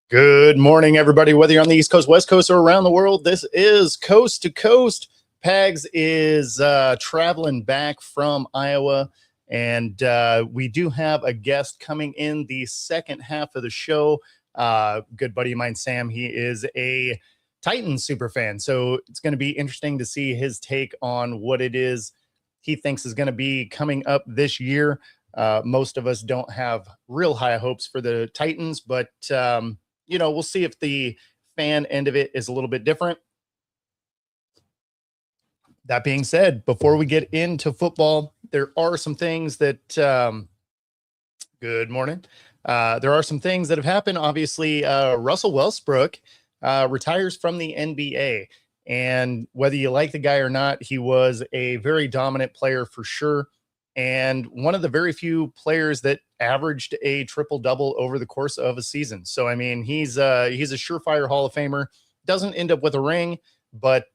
Good morning, everybody. Whether you're on the East Coast, West Coast, or around the world, this is Coast to Coast. Pags is traveling back from Iowa, and we do have a guest coming in the second half of the show. Good buddy of mine, Sam. He is a Titans super fan, so it's going to be interesting to see his take on what it is he thinks is going to be coming up this year. Most of us don't have real high hopes for the Titans, but we'll see if the fan end of it is a little bit different. That being said, before we get into football, there are some things that, good morning. There are some things that have happened. Obviously, Russell Westbrook retires from the NBA. And whether you like the guy or not, he was a very dominant player for sure. And one of the very few players that averaged a triple-double over the course of a season. So, I mean, he's a surefire Hall of Famer. Doesn't end up with a ring, but,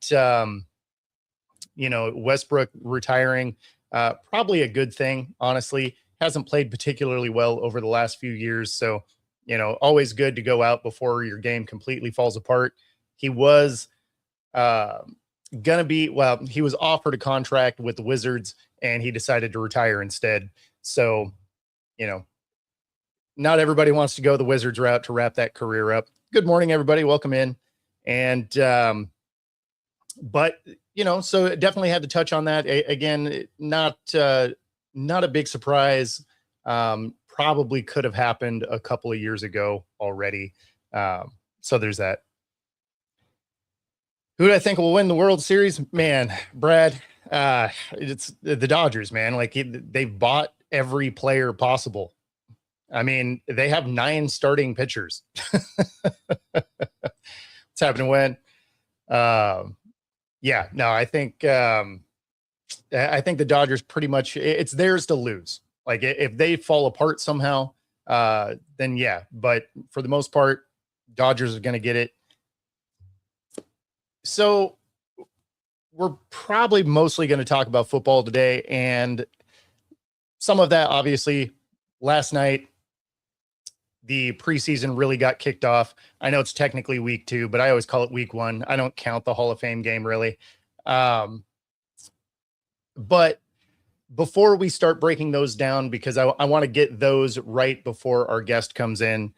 Westbrook retiring, probably a good thing, honestly. Hasn't played particularly well over the last few years. So, always good to go out before your game completely falls apart. He was he was offered a contract with the Wizards, and he decided to retire instead. So, not everybody wants to go the Wizards route to wrap that career up. Good morning, everybody. Welcome in. And, so definitely had to touch on that. Again, not a big surprise. Probably could have happened a couple of years ago already. So there's that. Who do I think will win the World Series? Man, Brad, it's the Dodgers, man. Like they've bought every player possible. I mean, they have 9 starting pitchers. What's happening when? I think the Dodgers pretty much it's theirs to lose. Like if they fall apart somehow, then yeah. But for the most part, Dodgers are going to get it. So we're probably mostly going to talk about football today, and some of that, obviously, last night, the preseason really got kicked off. I know it's technically week 2, but I always call it week 1. I don't count the Hall of Fame game, really. But before we start breaking those down, because I want to get those right before our guest comes in,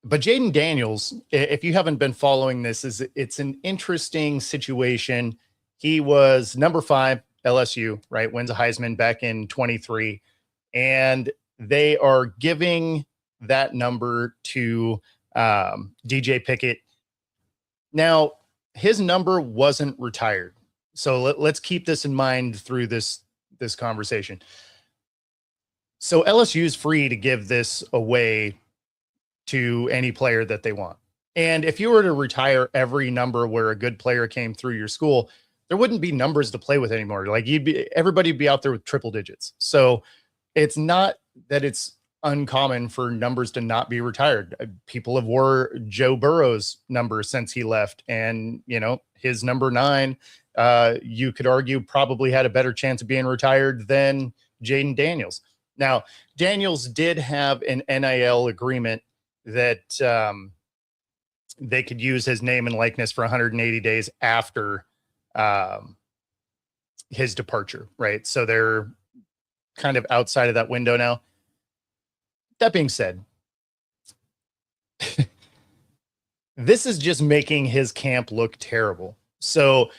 but Jaden Daniels, if you haven't been following this, it's an interesting situation. He was number 5 LSU, right? Wins a Heisman back in 23, and they are giving that number to DJ Pickett. Now, his number wasn't retired, so let's keep this in mind through this conversation. So LSU is free to give this away to any player that they want. And if you were to retire every number where a good player came through your school, there wouldn't be numbers to play with anymore. Like everybody would be out there with triple digits. So it's not that it's uncommon for numbers to not be retired. People have wore Joe Burrow's number since he left. And, his number 9, you could argue probably had a better chance of being retired than Jaden Daniels. Now, Daniels did have an NIL agreement that they could use his name and likeness for 180 days after his departure, right? So they're kind of outside of that window now. That being said, this is just making his camp look terrible. So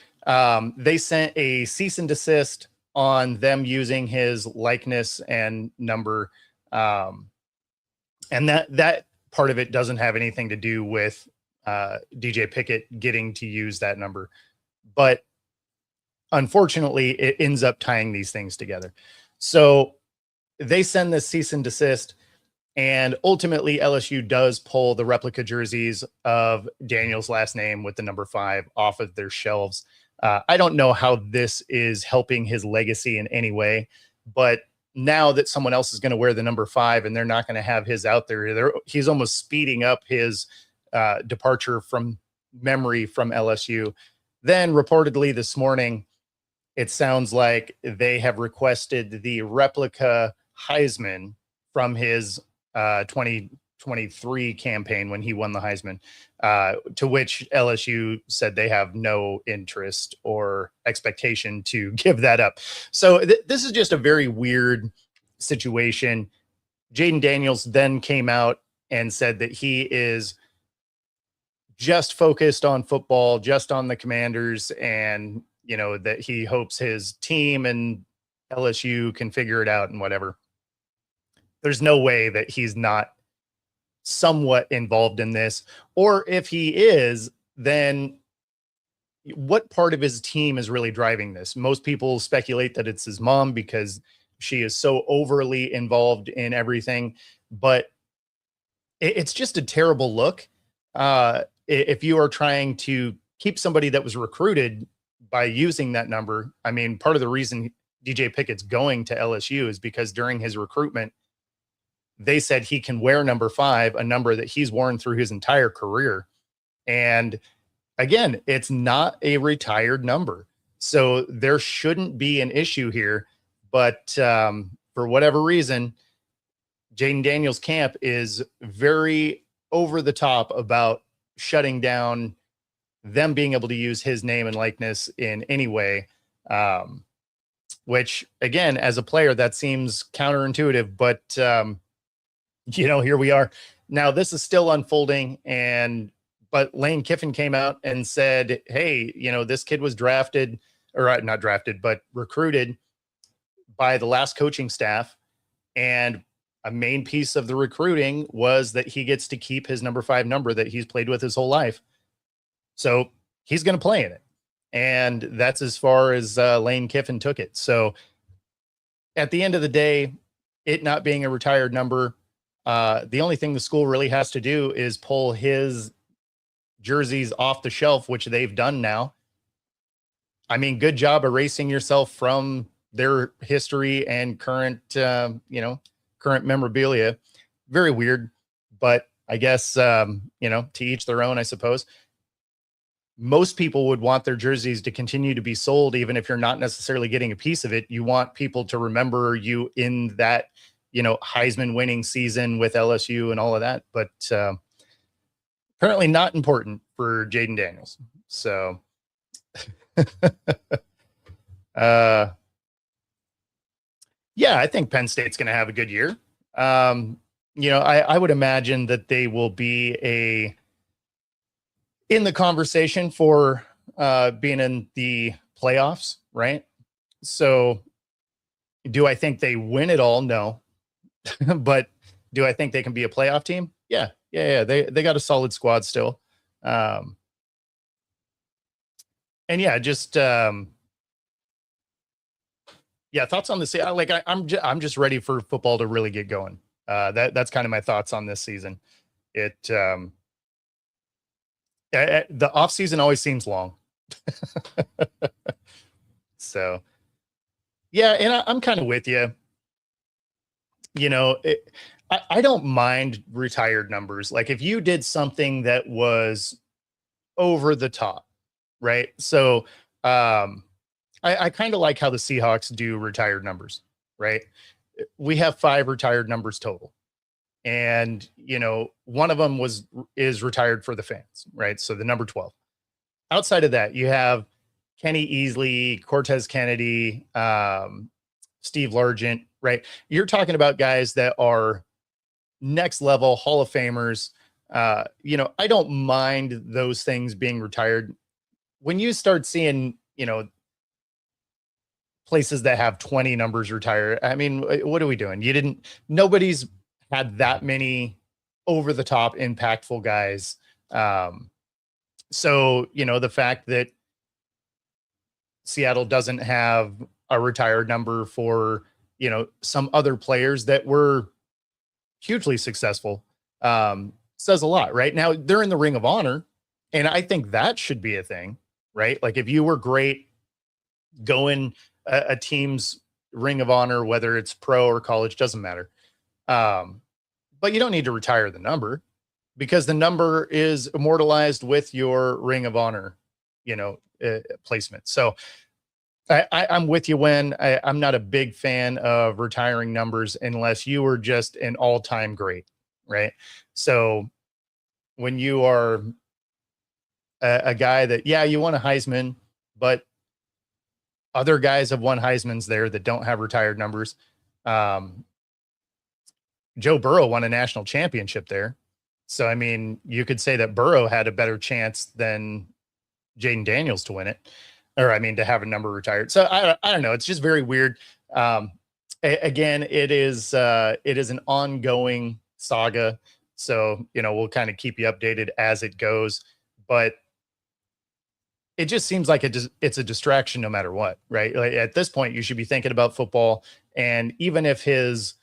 they sent a cease and desist on them using his likeness and number. And that part of it doesn't have anything to do with DJ Pickett getting to use that number. But unfortunately, it ends up tying these things together. So they send this cease and desist, and ultimately LSU does pull the replica jerseys of Daniel's last name with the number 5 off of their shelves. I don't know how this is helping his legacy in any way, but now that someone else is going to wear the number 5 and they're not going to have his out there, he's almost speeding up his departure from memory from LSU. Then reportedly this morning, it sounds like they have requested the replica Heisman from his 20 23 campaign when he won the Heisman, to which LSU said they have no interest or expectation to give that up. So this is just a very weird situation. Jaden Daniels then came out and said that he is just focused on football, just on the Commanders, and, you know, that he hopes his team and LSU can figure it out and whatever. There's no way that he's not somewhat involved in this. Or if he is, then what part of his team is really driving this? Most people speculate that it's his mom because she is so overly involved in everything, but it's just a terrible look. If you are trying to keep somebody that was recruited by using that number, I mean, part of the reason DJ Pickett's going to LSU is because during his recruitment, they said he can wear number 5, a number that he's worn through his entire career. And again, it's not a retired number. So there shouldn't be an issue here. But for whatever reason, Jaden Daniels' camp is very over the top about shutting down them being able to use his name and likeness in any way. Which, again, as a player, that seems counterintuitive, but you know, here we are. Now this is still unfolding, but Lane Kiffin came out and said, hey, you know, this kid was drafted, or not drafted, but recruited by the last coaching staff. And a main piece of the recruiting was that he gets to keep his number 5 number that he's played with his whole life. So he's going to play in it. And that's as far as Lane Kiffin took it. So at the end of the day, it not being a retired number, the only thing the school really has to do is pull his jerseys off the shelf, which they've done now. I mean, good job erasing yourself from their history and current, current memorabilia. Very weird, but I guess, to each their own, I suppose. Most people would want their jerseys to continue to be sold, even if you're not necessarily getting a piece of it. You want people to remember you in that, Heisman winning season with LSU and all of that, but apparently not important for Jaden Daniels. So, yeah, I think Penn State's going to have a good year. I would imagine that they will be in the conversation for being in the playoffs, right? So do I think they win it all? No. But do I think they can be a playoff team? Yeah. They got a solid squad still. And yeah, just thoughts on this. I'm just ready for football to really get going. That's kind of my thoughts on this season. The off season always seems long. So yeah, and I'm kind of with you. I don't mind retired numbers. Like if you did something that was over the top, right? So I kind of like how the Seahawks do retired numbers, right? We have 5 retired numbers total. And, one of them is retired for the fans, right? So the number 12. Outside of that, you have Kenny Easley, Cortez Kennedy, Steve Largent, right? You're talking about guys that are next level Hall of Famers. I don't mind those things being retired. When you start seeing, places that have 20 numbers retired, I mean, what are we doing? Nobody's had that many over the top impactful guys. So, the fact that Seattle doesn't have a retired number for, some other players that were hugely successful, says a lot. Right now they're in the Ring of Honor. And I think that should be a thing, right? Like if you were great, going a team's Ring of Honor, whether it's pro or college, doesn't matter. But you don't need to retire the number because the number is immortalized with your Ring of Honor, placement. So I'm with you when I'm not a big fan of retiring numbers unless you were just an all-time great, right? So when you are a guy that, yeah, you won a Heisman, but other guys have won Heisman's there that don't have retired numbers. Um, Joe Burrow won a national championship there. So, I mean, you could say that Burrow had a better chance than Jaden Daniels to win it, or I mean, to have a number retired. So I don't know. It's just very weird. Again, it is an ongoing saga. So, we'll kind of keep you updated as it goes, but it just seems like it's a distraction no matter what, right? Like at this point, you should be thinking about football. And even if his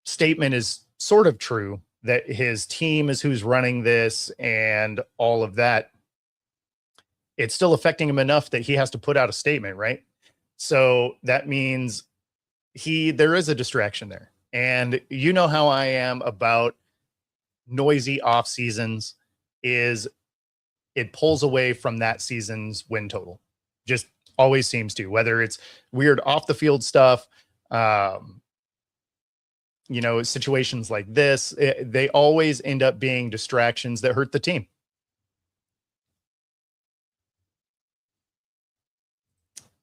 statement is sort of true that his team is who's running this and all of that, it's still affecting him enough that he has to put out a statement, right? So that means there is a distraction there. And you know how I am about noisy off seasons is it pulls away from that season's win total. Just always seems to, whether it's weird off the field stuff, situations like this, they always end up being distractions that hurt the team.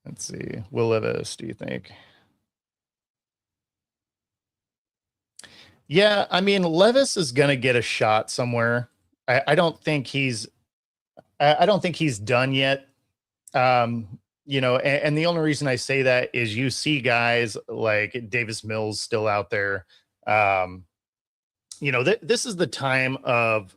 Let's see. Will Levis, do you think? Yeah, I mean, Levis is going to get a shot somewhere. I don't think he's done yet. And the only reason I say that is you see guys like Davis Mills still out there. This is the time of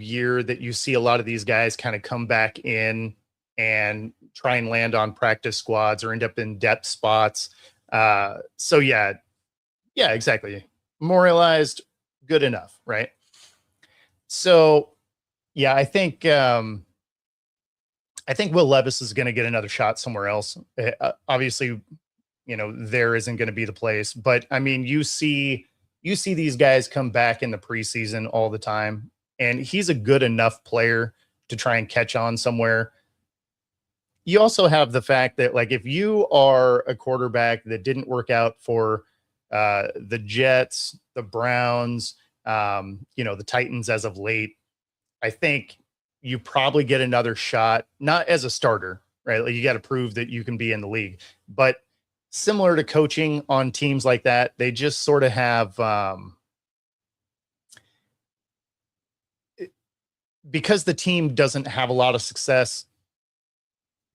year that you see a lot of these guys kind of come back in and try and land on practice squads or end up in depth spots. So yeah, exactly. Memorialized, good enough, right? So yeah, I think Will Levis is going to get another shot somewhere else. Obviously, there isn't going to be the place, but I mean, you see these guys come back in the preseason all the time, and he's a good enough player to try and catch on somewhere. You also have the fact that, like, if you are a quarterback that didn't work out for the Jets, the Browns, the Titans as of late, I think you probably get another shot, not as a starter, right? Like, you got to prove that you can be in the league, but similar to coaching on teams like that, they just sort of have, because the team doesn't have a lot of success,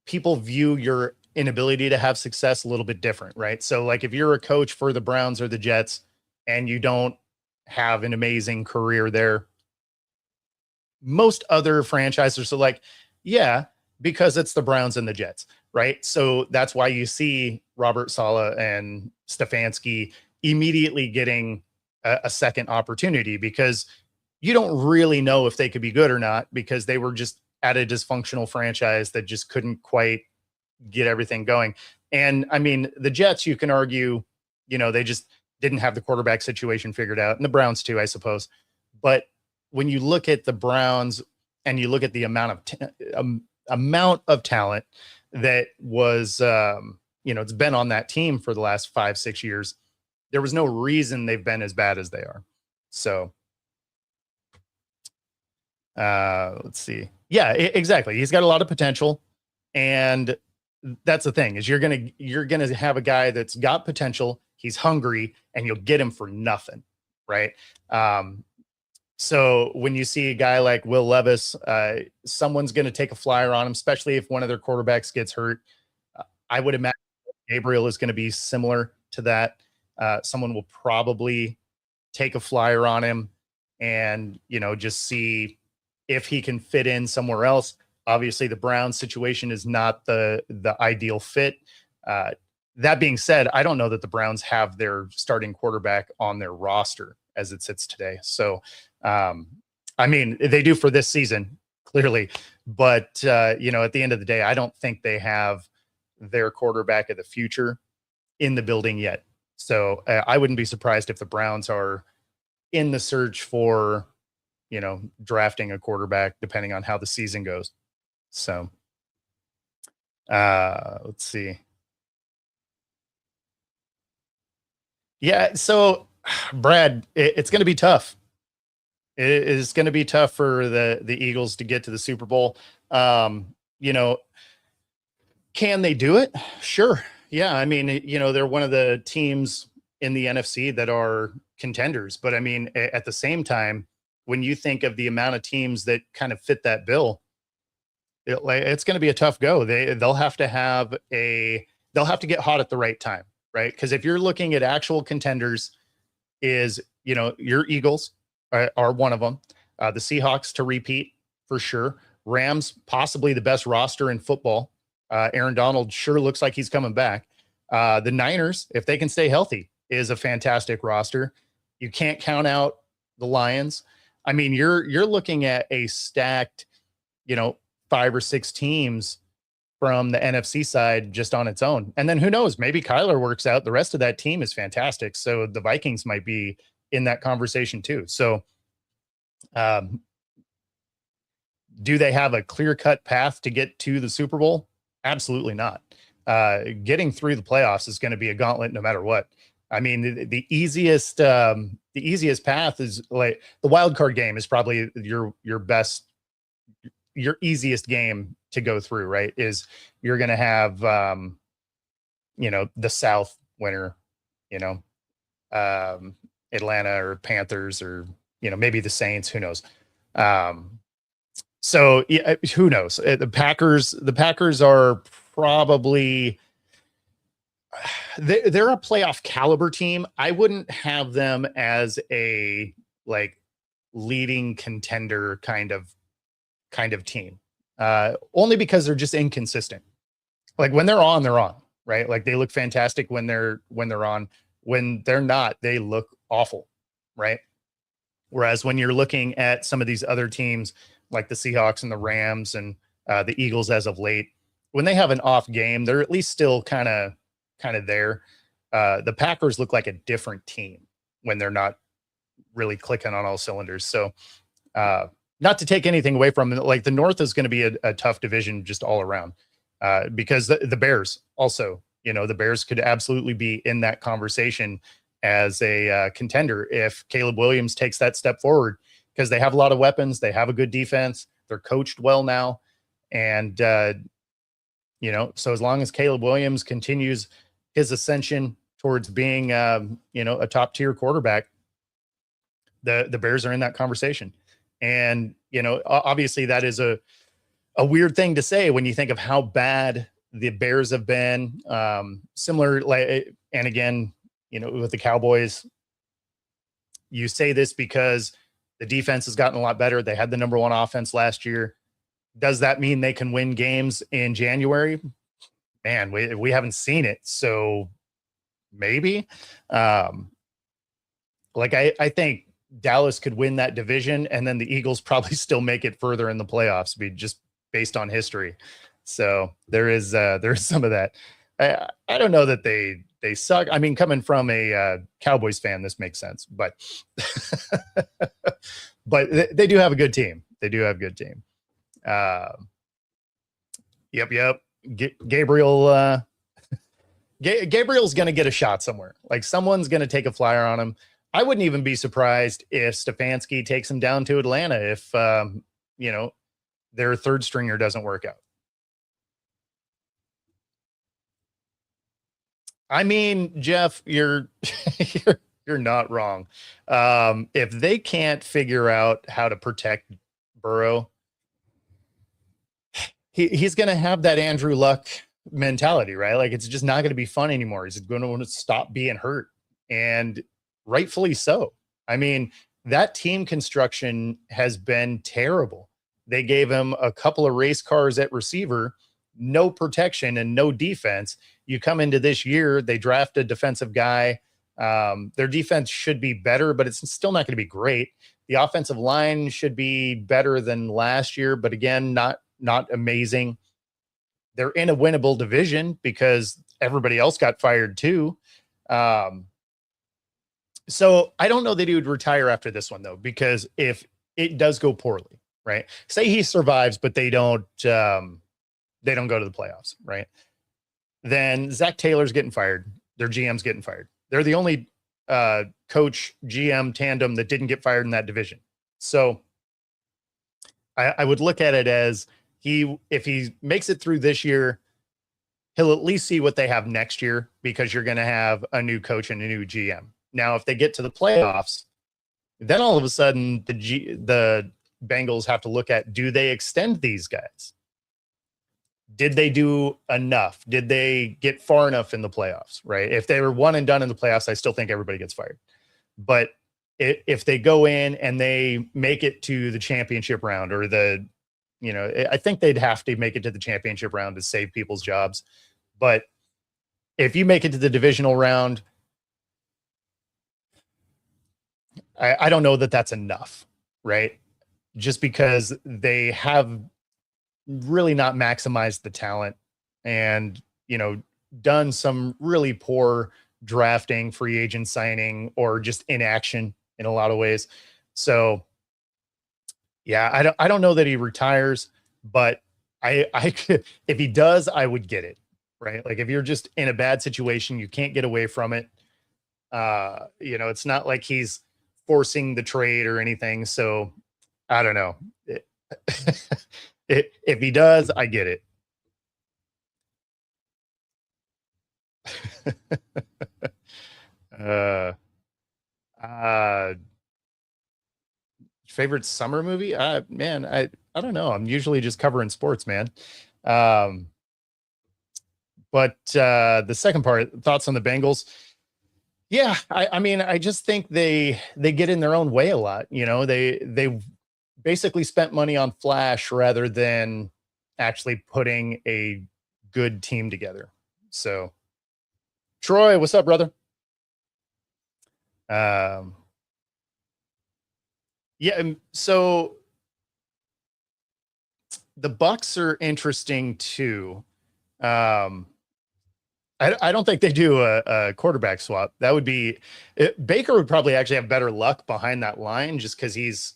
people view your inability to have success a little bit different, right? So like if you're a coach for the Browns or the Jets and you don't have an amazing career there, most other franchises are like, yeah, because it's the Browns and the Jets, right? So that's why you see Robert Saleh and Stefanski immediately getting a second opportunity, because you don't really know if they could be good or not, because they were just at a dysfunctional franchise that just couldn't quite get everything going. And I mean, the Jets, you can argue, they just didn't have the quarterback situation figured out, and the Browns too, I suppose. But when you look at the Browns and you look at the amount of talent that was, it's been on that team for the last 5-6 years, there was no reason they've been as bad as they are. So let's see. Yeah, exactly. He's got a lot of potential, and that's the thing, is you're gonna have a guy that's got potential. He's hungry, and you'll get him for nothing, right? So when you see a guy like Will Levis, someone's going to take a flyer on him, especially if one of their quarterbacks gets hurt. I would imagine Gabriel is going to be similar to that. Someone will probably take a flyer on him and, just see if he can fit in somewhere else. Obviously, the Browns situation is not the ideal fit. That being said, I don't know that the Browns have their starting quarterback on their roster as it sits today. So, I mean, they do for this season, clearly, but at the end of the day, I don't think they have their quarterback of the future in the building yet. So I wouldn't be surprised if the Browns are in the search for, drafting a quarterback, depending on how the season goes. So let's see. Yeah. So, Brad, it's going to be tough. It is going to be tough for the Eagles to get to the Super Bowl. You know, can they do it? Sure. Yeah. I mean, they're one of the teams in the NFC that are contenders. But I mean, at the same time, when you think of the amount of teams that kind of fit that bill, it's going to be a tough go. They'll have to get hot at the right time, right? Because if you're looking at actual contenders, is your Eagles are one of them. The Seahawks to repeat for sure. Rams possibly the best roster in football. Aaron Donald sure looks like he's coming back. The Niners, if they can stay healthy, is a fantastic roster. You can't count out the Lions. I mean, you're looking at a stacked, you know, 5 or 6 teams from the NFC side just on its own. And then who knows, maybe Kyler works out. The rest of that team is fantastic. So the Vikings might be in that conversation too. So um, do they have a clear-cut path to get to the Super Bowl? Absolutely not. Getting through the playoffs is going to be a gauntlet no matter what. I mean, the easiest path is like the wild card game is probably your easiest game to go through, right? Is you're going to have, the South winner, you know, Atlanta or Panthers or, maybe the Saints, who knows? So yeah, who knows? The Packers are probably, they're a playoff caliber team. I wouldn't have them as a like leading contender kind of team. Only because they're just inconsistent. Like when they're on, right? Like they look fantastic when they're on. When they're not, they look awful, right? Whereas when you're looking at some of these other teams like the Seahawks and the Rams and the Eagles as of late, when they have an off game, they're at least still kind of there. The Packers look like a different team when they're not really clicking on all cylinders. So not to take anything away from it, like the North is going to be a tough division just all around because the Bears also, the Bears could absolutely be in that conversation as a contender if Caleb Williams takes that step forward because they have a lot of weapons. They have a good defense. They're coached well now. And, so as long as Caleb Williams continues his ascension towards being, a top tier quarterback, the Bears are in that conversation. And, obviously that is a weird thing to say when you think of how bad the Bears have been. Similar, like, and again, with the Cowboys, you say this because the defense has gotten a lot better. They had the number one offense last year. Does that mean they can win games in January? Man, we haven't seen it. So maybe. I think Dallas could win that division, and then the Eagles probably still make it further in the playoffs, just based on history. So there's some of that. I don't know that they suck. I mean, coming from a Cowboys fan, this makes sense, but but they do have a good team. They do have a good team. Yep. Gabriel. Gabriel's going to get a shot somewhere. Like someone's going to take a flyer on him. I wouldn't even be surprised if Stefanski takes him down to Atlanta if their third stringer doesn't work out. I mean, Jeff, you're you're not wrong. If they can't figure out how to protect Burrow, he's going to have that Andrew Luck mentality, right? Like it's just not going to be fun anymore. He's going to want to stop being hurt, and rightfully so. I mean, that team construction has been terrible. They gave him a couple of race cars at receiver, no protection and no defense. You come into this year, they draft a defensive guy. Their defense should be better, but it's still not going to be great. The offensive line should be better than last year, but again, not amazing. They're in a winnable division because everybody else got fired too. So I don't know that he would retire after this one though, because if it does go poorly, right? Say he survives, but they don't go to the playoffs, right? Then Zach Taylor's getting fired. Their GM's getting fired. They're the only coach GM tandem that didn't get fired in that division. So I would look at it as if he makes it through this year, he'll at least see what they have next year, because you're going to have a new coach and a new GM. Now, if they get to the playoffs, then all of a sudden the Bengals have to look at, do they extend these guys? Did they do enough? Did they get far enough in the playoffs, right? If they were one and done in the playoffs, I still think everybody gets fired. But if they go in and they make it to the championship round, or I think they'd have to make it to the championship round to save people's jobs. But if you make it to the divisional round, I don't know that that's enough, right? Just because they have really not maximized the talent, and, done some really poor drafting, free agent signing, or just inaction in a lot of ways. So yeah, I don't know that he retires, but I if he does, I would get it, right? Like, if you're just in a bad situation, you can't get away from it. It's not like he's forcing the trade or anything. So I don't know. If he does, I get it. uh, uh, Favorite summer movie? Man, I don't know. I'm usually just covering sports, man. Um, but the second part, thoughts on the Bengals? Yeah, I mean, I just think they get in their own way a lot. They basically spent money on flash rather than actually putting a good team together. So, Troy, what's up, brother? Um, yeah, so the Bucks are interesting too. Um, I don't think they do a quarterback swap. That would be Baker would probably actually have better luck behind that line, just because he's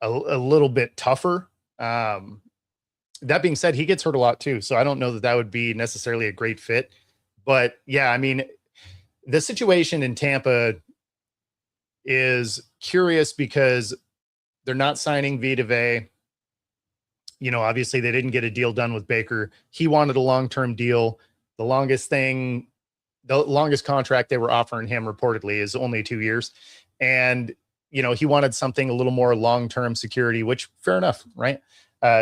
a little bit tougher. That being said, he gets hurt a lot too, so I don't know that would be necessarily a great fit. But yeah, I mean, the situation in Tampa is curious because they're not signing Vita Vea. Obviously they didn't get a deal done with Baker. He wanted a long-term deal. The longest contract they were offering him reportedly is only 2 years. And, he wanted something a little more long-term security, which fair enough, right?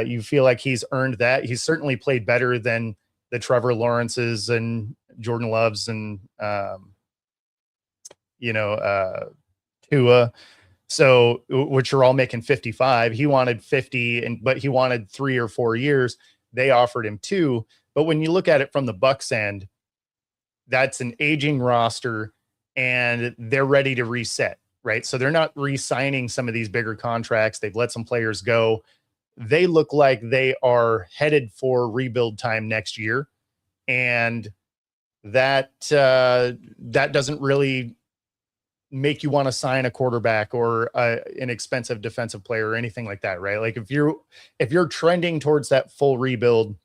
You feel like he's earned that. He's certainly played better than the Trevor Lawrences and Jordan Loves and, Tua. So, which are all making 55. He wanted 50, but he wanted 3 or 4 years. They offered him 2. But when you look at it from the Bucks end, that's an aging roster and they're ready to reset, right? So they're not re-signing some of these bigger contracts. They've let some players go. They look like they are headed for rebuild time next year. And that doesn't really make you want to sign a quarterback or an expensive defensive player or anything like that, right? Like, if you're trending towards that full rebuild,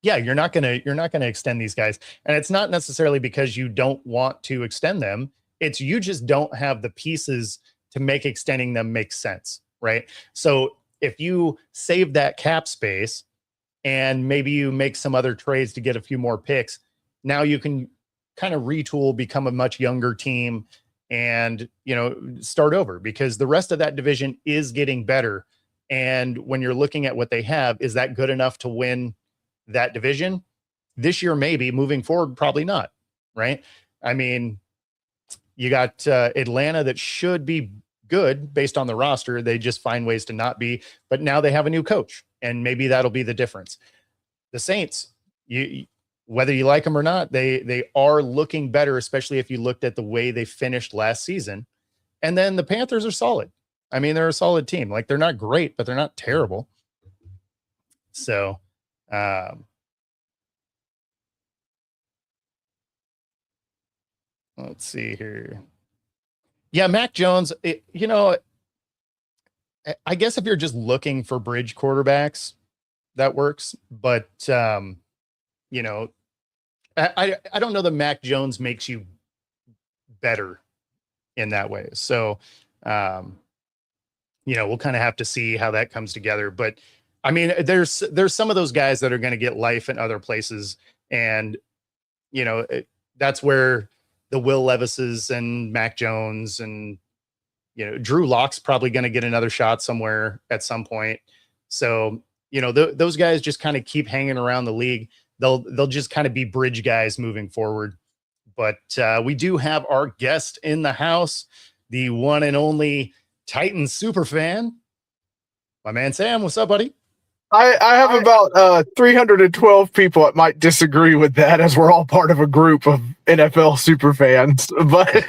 yeah, you're not gonna extend these guys. And it's not necessarily because you don't want to extend them. It's you just don't have the pieces to make extending them make sense, right? So if you save that cap space and maybe you make some other trades to get a few more picks, now you can kind of retool, become a much younger team, and start over, because the rest of that division is getting better. And when you're looking at what they have, is that good enough to win that division this year? Maybe. Moving forward, probably not, right? I mean, you got Atlanta that should be good based on the roster. They just find ways to not be, but now they have a new coach, and maybe that'll be the difference. The Saints, whether you like them or not, they are looking better, especially if you looked at the way they finished last season. And then the Panthers are solid. I mean, they're a solid team. Like, they're not great, but they're not terrible. So, let's see here. Yeah, Mac Jones, I guess if you're just looking for bridge quarterbacks, that works. But, I don't know that Mac Jones makes you better in that way. So, we'll kind of have to see how that comes together. But I mean, there's some of those guys that are going to get life in other places. And, that's where the Will Levises and Mac Jones and, Drew Lock's probably going to get another shot somewhere at some point. So, those guys just kind of keep hanging around the league. They'll just kind of be bridge guys moving forward. But we do have our guest in the house, the one and only Titans super fan, my man Sam. What's up, buddy? I have about 312 people that might disagree with that, as we're all part of a group of NFL super fans. But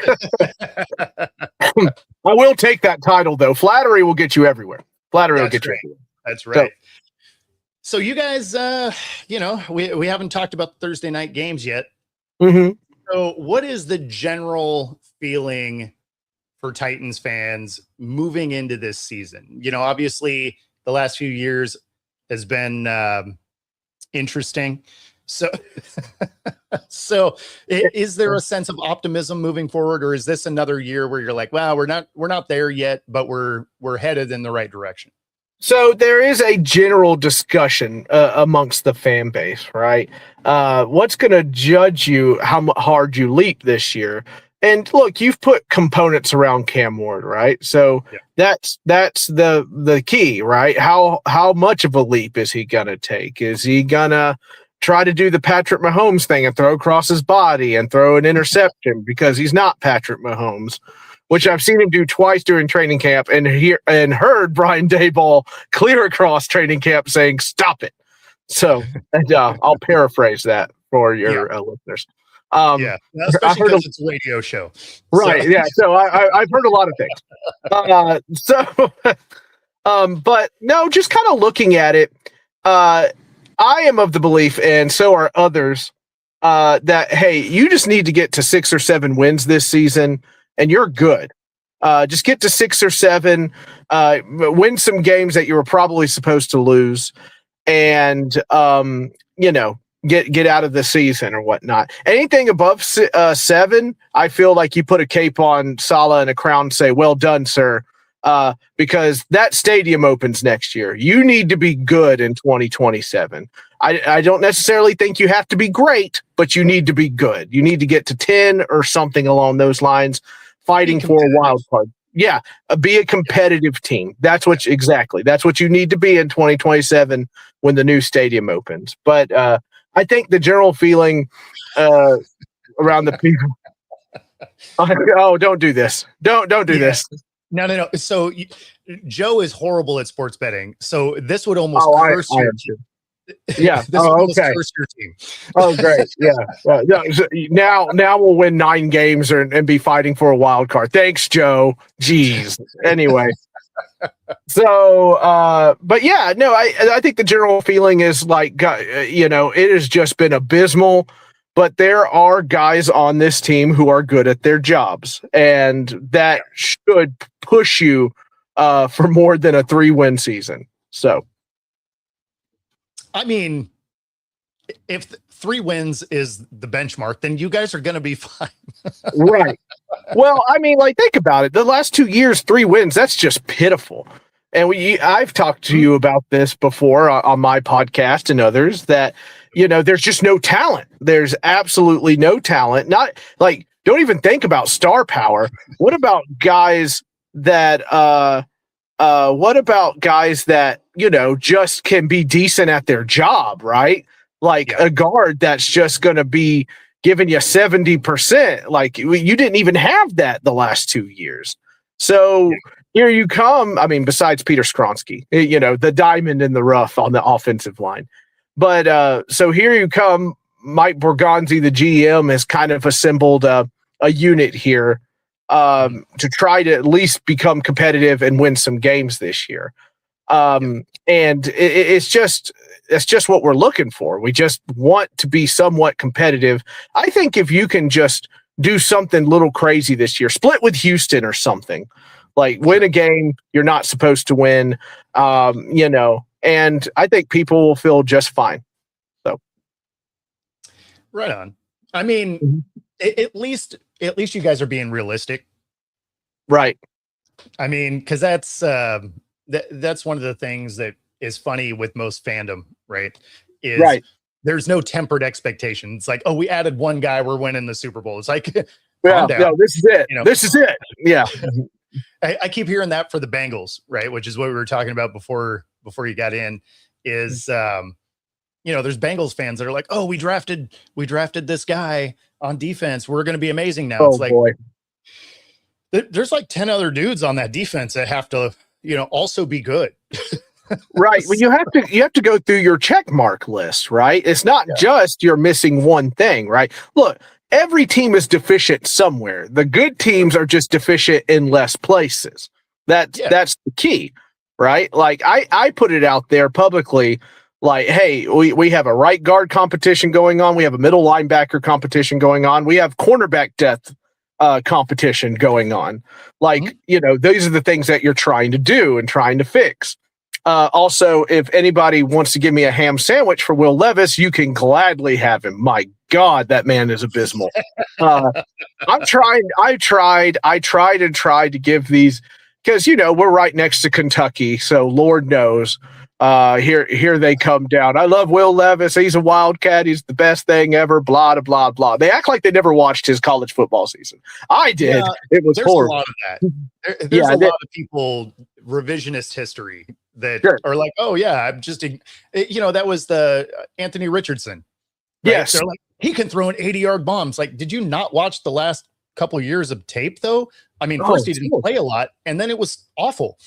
I will take that title, though. Flattery will get you everywhere. Flattery will get you everywhere. That's right. So you guys, we haven't talked about the Thursday night games yet. Mm-hmm. So what is the general feeling for Titans fans moving into this season? Obviously the last few years has been interesting. So, is there a sense of optimism moving forward, or is this another year where you're like, wow, we're not there yet, but we're headed in the right direction? So there is a general discussion amongst the fan base, right? What's going to judge you how hard you leap this year? And look, you've put components around Cam Ward, right? So that's the key, right? How much of a leap is he gonna take? Is he gonna try to do the Patrick Mahomes thing and throw across his body and throw an interception because he's not Patrick Mahomes, which I've seen him do twice during training camp and heard Brian Daboll clear across training camp saying, "Stop it." So I'll paraphrase that for your listeners. Especially because it's a radio show, right? So. Yeah, so I've heard a lot of things. But no, just kind of looking at it, I am of the belief, and so are others, that hey, you just need to get to 6 or 7 wins this season, and you're good. Just get to 6 or 7, win some games that you were probably supposed to lose, and get out of the season or whatnot. Anything above 7, I feel like you put a cape on Salah and a crown and say, "Well done, sir," because that stadium opens next year. You need to be good in 2027. I don't necessarily think you have to be great, but you need to be good. You need to get to 10 or something along those lines, fighting for a wild card. Yeah, be a competitive team. That's what you need to be in 2027 when the new stadium opens. But I think the general feeling around the people. Oh, don't do this! Don't do this! No. So Joe is horrible at sports betting. So this would almost curse your team. Yeah. This would almost curse your team. Oh, great! Yeah. Now we'll win 9 games and be fighting for a wild card. Thanks, Joe. Jeez. Anyway. So, but yeah, no, I think the general feeling is like, it has just been abysmal, but there are guys on this team who are good at their jobs, and that should push you for more than a 3-win season. So, I mean, if 3 wins is the benchmark, then you guys are going to be fine. Right. Well, I mean, think about it. The last 2 years, 3 wins, that's just pitiful. And I've talked to you about this before on my podcast and others that, there's just no talent. There's absolutely no talent. Not don't even think about star power. What about guys that, just can be decent at their job, right? A guard that's just going to be giving you 70%. You didn't even have that the last 2 years. So here you come. I mean, besides Peter Skronsky, the diamond in the rough on the offensive line. But so here you come. Mike Borgonzi, the GM, has kind of assembled a unit here to try to at least become competitive and win some games this year. And it's just what we're looking for. We just want to be somewhat competitive. I think if you can just do something little crazy this year, split with Houston or something, win a game you're not supposed to win, and I think people will feel just fine. So, right on. I mean, at least at least you guys are being realistic. Right. I mean, because that's one of the things that is funny with most fandom, right? Is Right. there's no tempered expectation. It's like, oh, we added one guy, we're winning the Super Bowl. It's like, Yeah, calm down. no, this is it. You know? This is it. Yeah. I keep hearing that for the Bengals, right? Which is what we were talking about before you got in. Is there's Bengals fans that are like, oh, we drafted this guy on defense. We're going to be amazing now. It's like, boy. There's like 10 other dudes on that defense that have to, also be good. Right. Well, you have to go through your check mark list, right? It's not just you're missing one thing, right? Look, every team is deficient somewhere. The good teams are just deficient in less places. That's the key, right? Like I put it out there publicly, like, hey, we have a right guard competition going on. We have a middle linebacker competition going on. We have cornerback depth competition going on. Like, these are the things that you're trying to do and trying to fix. Also, if anybody wants to give me a ham sandwich for Will Levis, you can gladly have him. My God, that man is abysmal. I tried to give these, because, we're right next to Kentucky. So Lord knows, here they come down. I love Will Levis. He's a Wildcat. He's the best thing ever. Blah, blah, blah, blah. They act like they never watched his college football season. I did. It was horrible. A lot of that. There's a lot of people, revisionist history, that are like, oh yeah, I'm just, that was the Anthony Richardson. Right? Yes. They're like, he can throw an 80-yard bomb. It's like, did you not watch the last couple years of tape though? I mean, first he didn't play a lot, and then it was awful.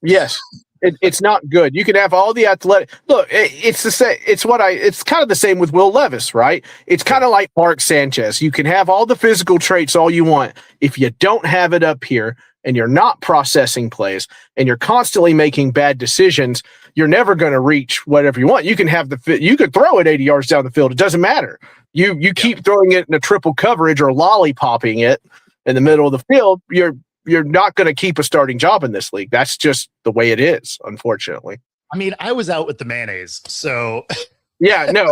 Yes. It's not good. You can have all the athletic. Look, it's the same. It's kind of the same with Will Levis, right? It's kind of like Mark Sanchez. You can have all the physical traits all you want. If you don't have it up here and you're not processing plays and you're constantly making bad decisions, you're never going to reach whatever you want. You can have you could throw it 80 yards down the field. It doesn't matter. You keep throwing it in a triple coverage or lollipopping it in the middle of the field. You're not going to keep a starting job in this league. That's just the way it is, unfortunately. I mean, I was out with the mayonnaise, so yeah, no,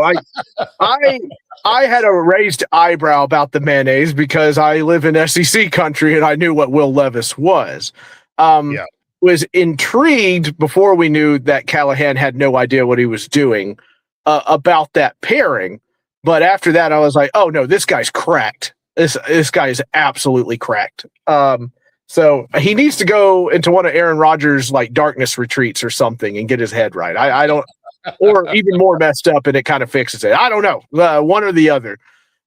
I had a raised eyebrow about the mayonnaise because I live in SEC country and I knew what Will Levis was. Was intrigued before we knew that Callahan had no idea what he was doing about that pairing. But after that, I was like, oh no, this guy's cracked. This guy is absolutely cracked. So he needs to go into one of Aaron Rodgers' like darkness retreats or something and get his head right. I don't, or even more messed up and it kind of fixes it. I don't know, one or the other.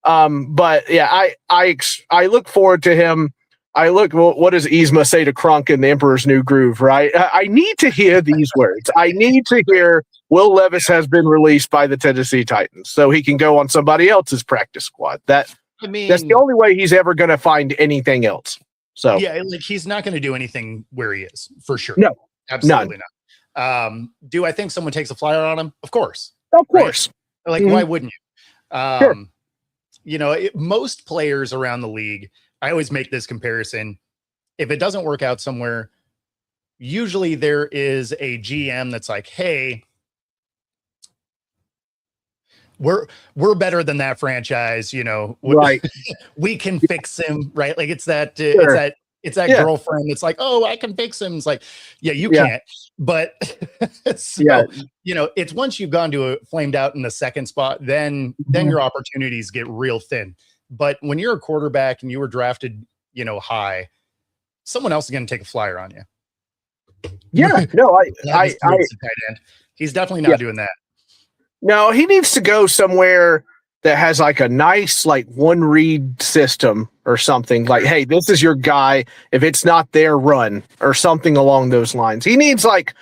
But yeah, I look forward to him. What does Yzma say to Kronk in The Emperor's New Groove, right? I need to hear these words. I need to hear Will Levis has been released by the Tennessee Titans so he can go on somebody else's practice squad. That's the only way he's ever going to find anything else. So yeah, like he's not going to do anything where he is for sure. No, absolutely not. Do I think someone takes a flyer on him? Of course. Right? Like, why wouldn't you? Sure. Most players around the league, I always make this comparison. If it doesn't work out somewhere, usually there is a GM that's like, hey, we're better than that franchise, right? We can fix him, right? Like it's that girlfriend. It's like, oh, I can fix him. It's like, yeah, you can't. But it's once you've gone to flamed out in the second spot, then your opportunities get real thin. But when you're a quarterback and you were drafted, high, someone else is going to take a flyer on you. Yeah, no, tight end. He's definitely not doing that. No, he needs to go somewhere that has like a nice, like one read system or something like, hey, this is your guy. If it's not there, run or something along those lines. He needs like,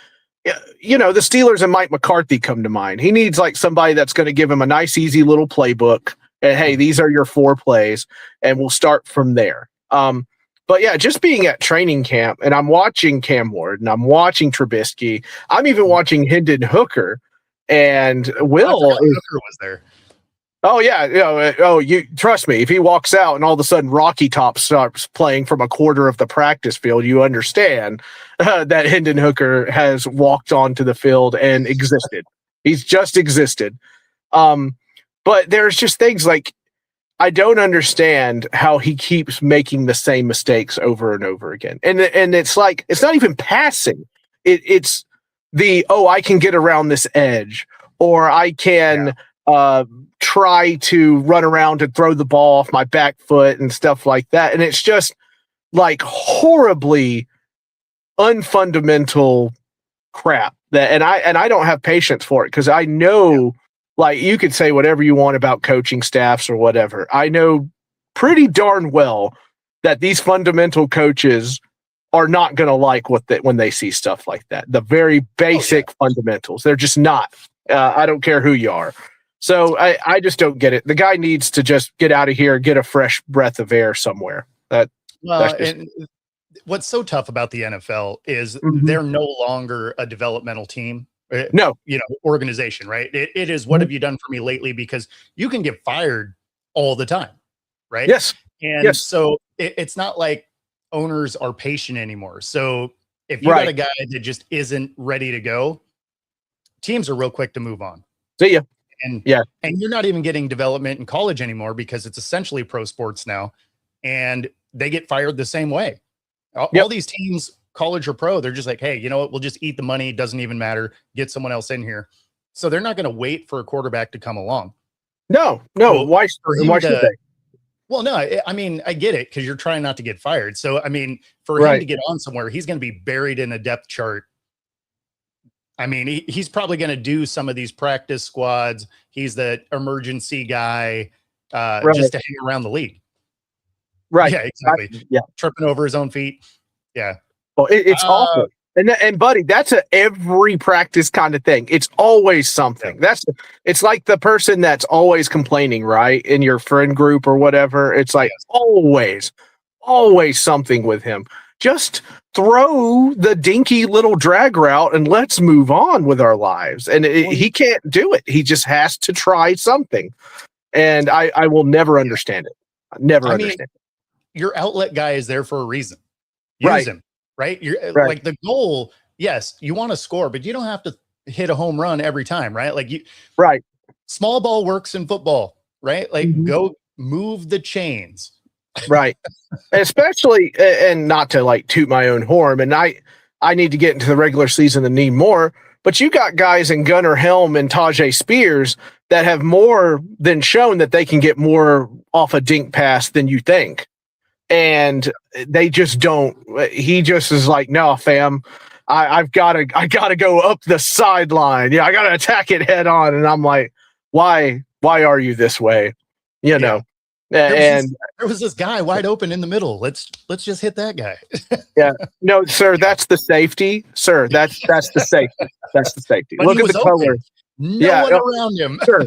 the Steelers and Mike McCarthy come to mind. He needs like somebody that's going to give him a nice, easy little playbook. And hey, these are your 4 plays and we'll start from there. But yeah, just being at training camp and I'm watching Cam Ward and I'm watching Trubisky. I'm even watching Hendon Hooker. And Will Hooker was there. Oh yeah, you trust me. If he walks out and all of a sudden Rocky Top starts playing from a quarter of the practice field, you understand that Hendon Hooker has walked onto the field and existed. He's just existed. But there's just things like I don't understand how he keeps making the same mistakes over and over again. And it's like, it's not even passing. It's I can get around this edge, or I can try to run around and throw the ball off my back foot and stuff like that. And it's just like horribly unfundamental crap that, and I don't have patience for it, because I know, like, you could say whatever you want about coaching staffs or whatever. I know pretty darn well that these fundamental coaches are not going to like when they see stuff like that. The very basic fundamentals, they're just not. I don't care who you are. So I just don't get it. The guy needs to just get out of here, get a fresh breath of air somewhere. And what's so tough about the NFL is they're no longer a developmental team. No, organization, right? It is, what have you done for me lately? Because you can get fired all the time, right? Yes. And so it's not like owners are patient anymore. So if you got a guy that just isn't ready to go, teams are real quick to move on. See ya. And you're not even getting development in college anymore, because it's essentially pro sports now, and they get fired the same way. All these teams, college or pro, they're just like, hey, you know what? We'll just eat the money. It doesn't even matter. Get someone else in here. So they're not going to wait for a quarterback to come along. No. So why should they? Well, no, I mean, I get it, because you're trying not to get fired. So, I mean, for him to get on somewhere, he's going to be buried in a depth chart. I mean, he's probably going to do some of these practice squads. He's the emergency guy just to hang around the league. Right. Yeah, exactly. Tripping over his own feet. Yeah. Well, it's awful. And buddy, that's every practice kind of thing. It's always something. It's like the person that's always complaining, right? In your friend group or whatever. It's like always something with him. Just throw the dinky little drag route and let's move on with our lives. And he can't do it. He just has to try something. And I will never understand it. Never understand it. Your outlet guy is there for a reason. Use him, right? You're like, the goal. Yes, you want to score, but you don't have to hit a home run every time, right? Like small ball works in football, right? Like go move the chains. Right. Especially, and not to like toot my own horn, and I need to get into the regular season and need more, but you got guys in Gunnar Helm and Tajay Spears that have more than shown that they can get more off a dink pass than you think. And they just don't. He just is like, no, fam, I gotta go up the sideline. Yeah, I gotta attack it head on. And I'm like, why are you this way? You know. There was this guy wide open in the middle. Let's just hit that guy. No, sir, that's the safety. Sir, that's the safety. That's the safety. But look at the color. No one around him. Sure,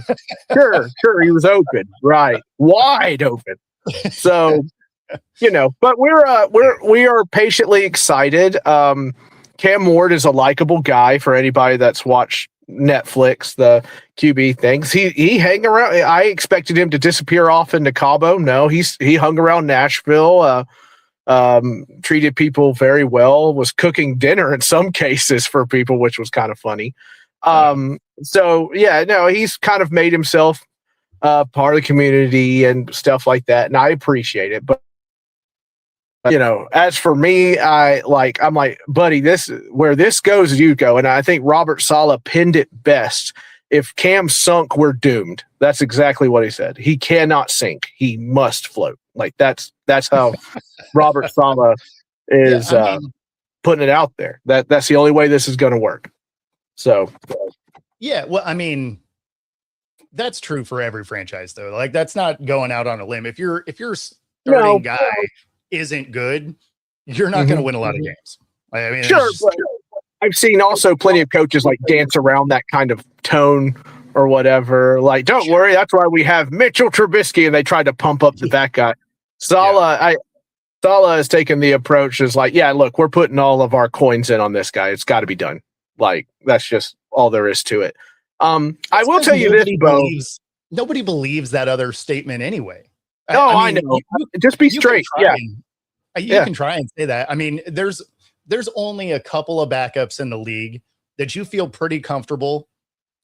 he was open, right, wide open. So, but we are patiently excited. Cam Ward is a likable guy for anybody that's watched Netflix, the QB things. He hang around. I expected him to disappear off into Cabo. No, he hung around Nashville, treated people very well, was cooking dinner in some cases for people, which was kind of funny. He's kind of made himself part of the community and stuff like that, and I appreciate it. But as for me, I'm like, buddy, where this goes, you go. And I think Robert Saleh pinned it best. If Cam sunk, we're doomed. That's exactly what he said. He cannot sink. He must float. Like that's how Robert Saleh is putting it out there. That's the only way this is going to work. So, well, I mean, that's true for every franchise, though. Like, that's not going out on a limb. If your starting guy isn't good, you're not going to win a lot of games. I mean, sure. I've seen also plenty of coaches like dance around that kind of tone or whatever. Like, don't worry, that's why we have Mitchell Trubisky, and they tried to pump up that guy. Saleh has taken the approach is like, look, we're putting all of our coins in on this guy. It's got to be done. Like, that's just all there is to it. I will tell you this, Bo. Nobody believes that other statement anyway. No, I know. Just be straight. You can try and say that. I mean, there's only a couple of backups in the league that you feel pretty comfortable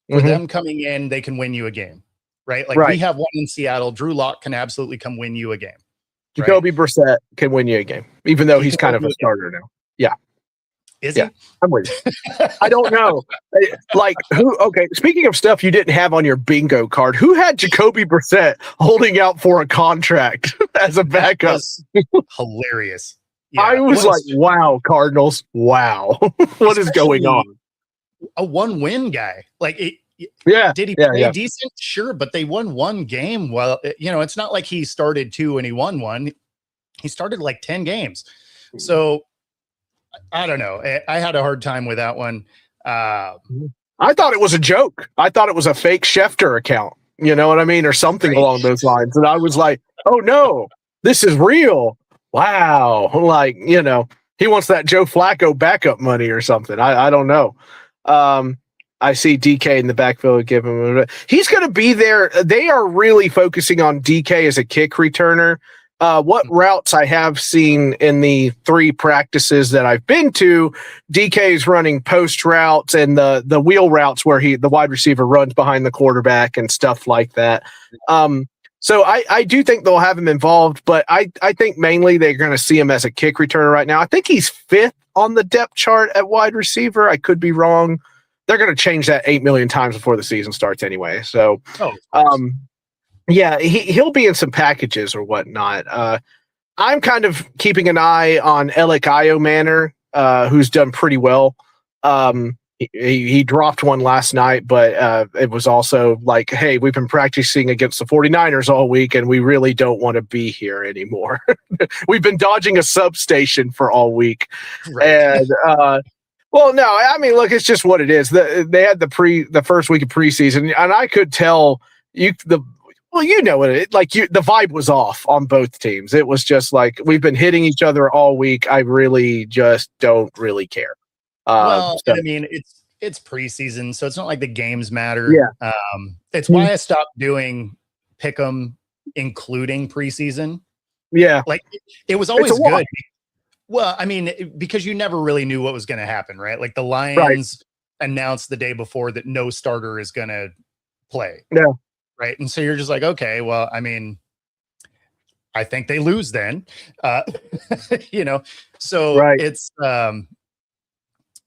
for them coming in. They can win you a game, right? Like we have one in Seattle. Drew Lock can absolutely come win you a game. Jacoby Brissett can win you a game, even though he's kind of a starter now. Yeah. Is he? I'm with you. I don't know. Like who? Okay. Speaking of stuff you didn't have on your bingo card, who had Jacoby Brissett holding out for a contract as a backup? Hilarious. Yeah, I was like, wow, Cardinals. Wow. What is going on? A 1-win guy. Like, did he play decent? Sure, but they won one game. Well, it's not like he started 2 and he won 1. He started like 10 games. So I don't know. I had a hard time with that one. I thought it was a joke. I thought it was a fake Schefter account. You know what I mean? Or something along those lines. And I was like, oh no, this is real. Wow. Like, he wants that Joe Flacco backup money or something. I don't know. I see DK in the backfield. Give him. He's going to be there. They are really focusing on DK as a kick returner. What routes I have seen in the 3 practices that I've been to, DK is running post routes and the wheel routes where the wide receiver runs behind the quarterback and stuff like that. So I do think they'll have him involved, but I think mainly they're going to see him as a kick returner right now. I think he's 5th on the depth chart at wide receiver. I could be wrong. They're going to change that 8 million times before the season starts anyway. So, he'll be in some packages or whatnot. I'm kind of keeping an eye on Alec Manor, who's done pretty well. He dropped one last night, but it was also like, hey, we've been practicing against the 49ers all week, and we really don't want to be here anymore. We've been dodging a substation for all week. Right. And well, no, I mean, look, it's just what it is. They had the first week of preseason, and I could tell the vibe was off on both teams. It was just like, we've been hitting each other all week. I really just don't really care. I mean, it's preseason, so it's not like the games matter. Yeah. It's why I stopped doing pick'em, including preseason. Yeah. Like it was always good. Well, I mean, because you never really knew what was going to happen, right? Like the Lions announced the day before that no starter is going to play. Yeah. Right. And so you're just like, okay, well, I mean, I think they lose then, so it's,